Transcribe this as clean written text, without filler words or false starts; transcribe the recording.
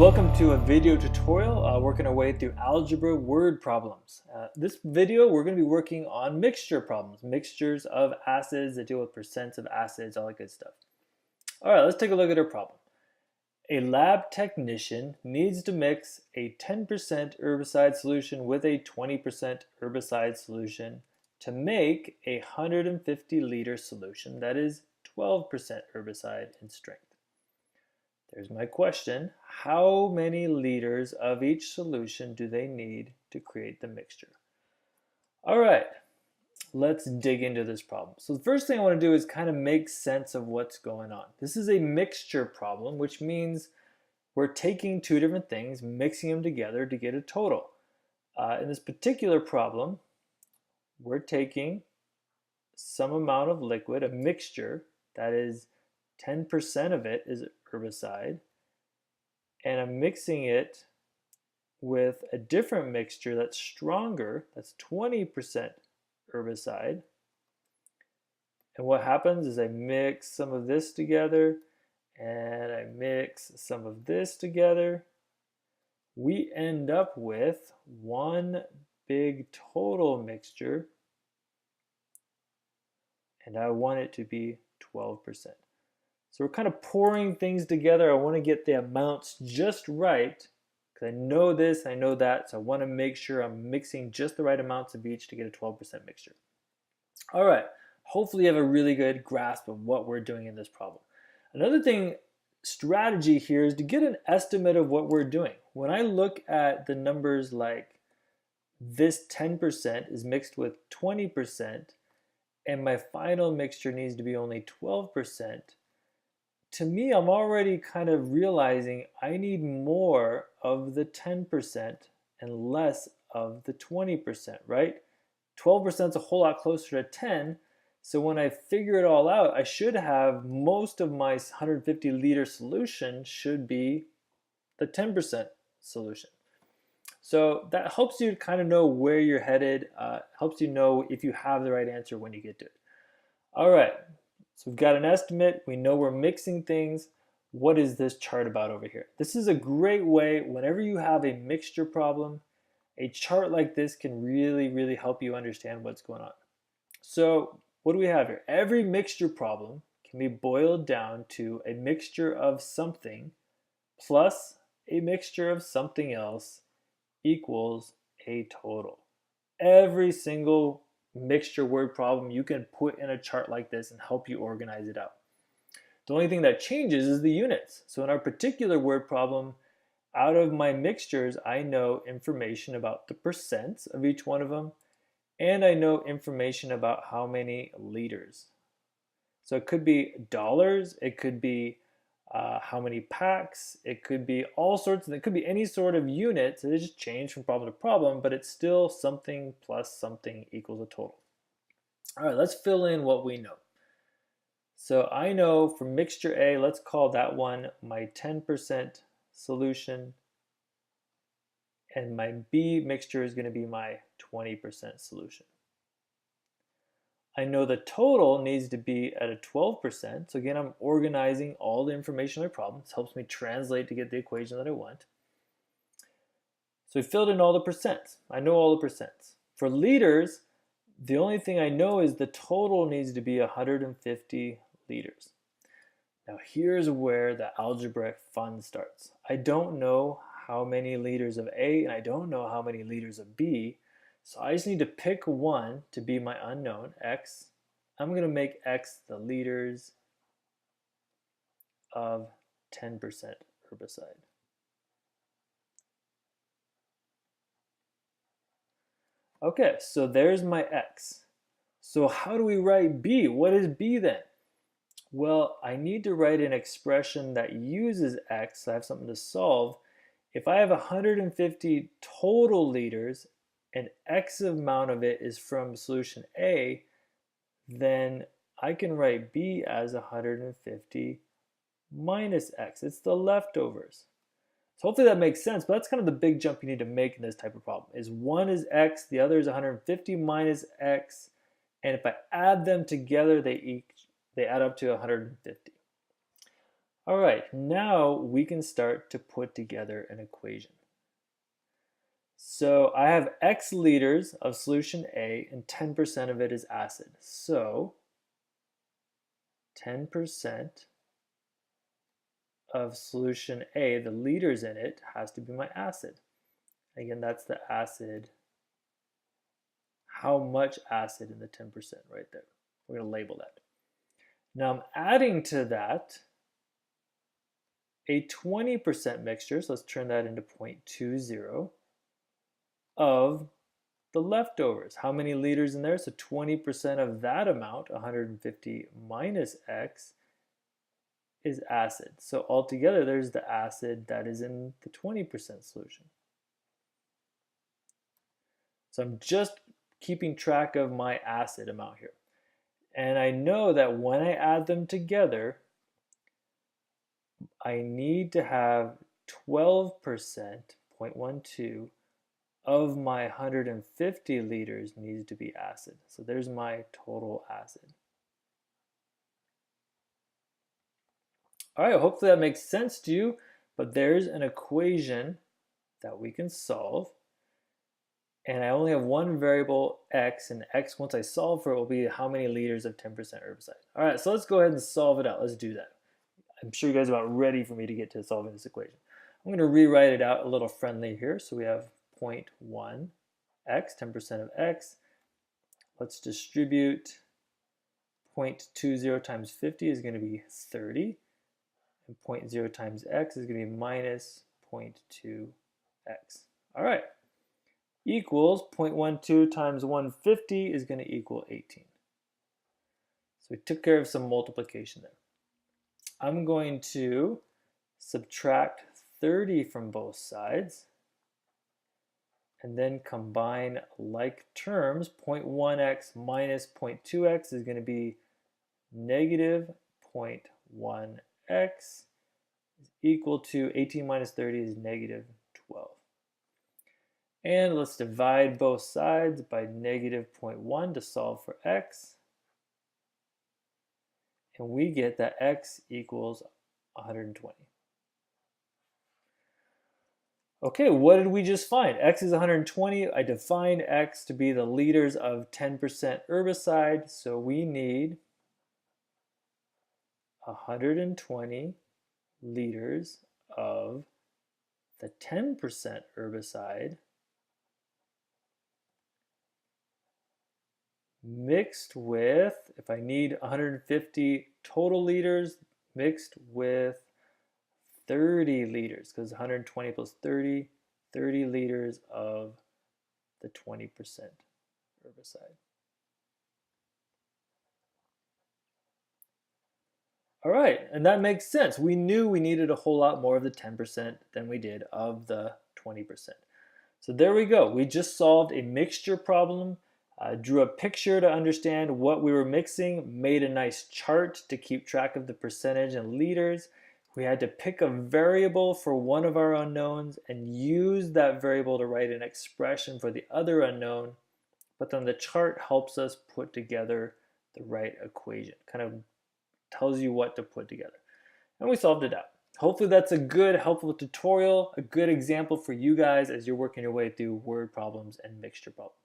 welcome to a video tutorial working our way through algebra word problems. This video we're going to be working on mixture problems, mixtures of acids that deal with percents of acids, all that good stuff. All right, let's take a look at our problem. A lab technician needs to mix a 10% herbicide solution with a 20% herbicide solution to make a 150 liter solution that is 12% herbicide in strength. There's my question. How many liters of each solution do they need to create the mixture? All right, let's dig into this problem. So the first thing I want to do is kind of make sense of what's going on. This is a mixture problem, which means we're taking two different things, mixing them together to get a total. In this particular problem, we're taking some amount of liquid, a mixture, that is 10% of it is herbicide, and I'm mixing it with a different mixture that's stronger, that's 20% herbicide. And what happens is I mix some of this together and I mix some of this together. We end up with one big total mixture, and I want it to be 12%. So we're kind of pouring things together. I want to get the amounts just right because I know this, I know that, so I want to make sure I'm mixing just the right amounts of each to get a 12% mixture. All right, hopefully you have a really good grasp of what we're doing in this problem. Another strategy here is to get an estimate of what we're doing. When I look at the numbers like this 10% is mixed with 20% and my final mixture needs to be only 12%, to me, I'm already kind of realizing I need more of the 10% and less of the 20%, right? 12% is a whole lot closer to 10, so when I figure it all out, I should have most of my 150 liter solution should be the 10% solution. So that helps you kind of know where you're headed, helps you know if you have the right answer when you get to it. All right. So we've got an estimate, we know we're mixing things. What is this chart about over here? This is a great way, whenever you have a mixture problem, a chart like this can really help you understand what's going on. So what do we have here? Every mixture problem can be boiled down to a mixture of something plus a mixture of something else equals a total. Every single mixture word problem you can put in a chart like this and help you organize it out. The only thing that changes is the units. So in our particular word problem, out of my mixtures, I know information about the percents of each one of them, and I know information about how many liters. So it could be dollars, it could be how many packs, it could be all sorts of, it could be any sort of unit. So they just change from problem to problem, but it's still something plus something equals a total. All right, let's fill in what we know. So I know for mixture A, let's call that one my 10% solution, and my B mixture is going to be my 20% solution. I know the total needs to be at a 12%. So again, I'm organizing all the information in my problem. This helps me translate to get the equation that I want. So we filled in all the percents. I know all the percents. For liters, the only thing I know is the total needs to be 150 liters. Now here's where the algebraic fun starts. I don't know how many liters of A and I don't know how many liters of B. So I just need to pick one to be my unknown, X. I'm going to make X the liters of 10% herbicide. Okay, so there's my X. So how do we write B? What is B then? Well, I need to write an expression that uses X, so I have something to solve. If I have 150 total liters, and X amount of it is from solution A, then I can write B as 150 minus X. It's the leftovers. So hopefully that makes sense, but that's kind of the big jump you need to make in this type of problem. Is one is X, the other is 150 minus X, and if I add them together, they add up to 150. All right, now we can start to put together an equation. So I have X liters of solution A and 10% of it is acid. So 10% of solution A, the liters in it, has to be my acid. Again, that's the acid. How much acid in the 10% right there? We're going to label that. Now I'm adding to that a 20% mixture, so let's turn that into 0.20 of the leftovers. How many liters in there? So 20% of that amount, 150 minus X, is acid. So altogether, there's the acid that is in the 20% solution. So I'm just keeping track of my acid amount here. And I know that when I add them together, I need to have 12%, 0.12, of my 150 liters needs to be acid. So there's my total acid. All right, hopefully that makes sense to you, but there's an equation that we can solve. And I only have one variable, X, and X, once I solve for it, will be how many liters of 10% herbicide. All right, so let's go ahead and solve it out. Let's do that. I'm sure you guys are about ready for me to get to solving this equation. I'm going to rewrite it out a little friendly here. So we have 0.1 X, 10% of X. Let's distribute 0.20 times 50 is going to be 30. And 0.0 times X is going to be minus 0.2X. All right. Equals 0.12 times 150 is going to equal 18. So we took care of some multiplication there. I'm going to subtract 30 from both sides and then combine like terms. 0.1x minus 0.2x is going to be negative 0.1x is equal to 18 minus 30 is negative 12. And let's divide both sides by negative 0.1 to solve for x. And we get that x equals 120. Okay, what did we just find? X is 120. I defined X to be the liters of 10% herbicide. So we need 120 liters of the 10% herbicide mixed with, if I need 150 total liters, mixed with 30 liters, because 120 plus 30, 30 liters of the 20% herbicide. All right, and that makes sense. We knew we needed a whole lot more of the 10% than we did of the 20%. So there we go. We just solved a mixture problem. Drew a picture to understand what we were mixing, made a nice chart to keep track of the percentage in liters. We had to pick a variable for one of our unknowns and use that variable to write an expression for the other unknown. But then the chart helps us put together the right equation, kind of tells you what to put together. And we solved it out. Hopefully that's a good, helpful tutorial, a good example for you guys as you're working your way through word problems and mixture problems.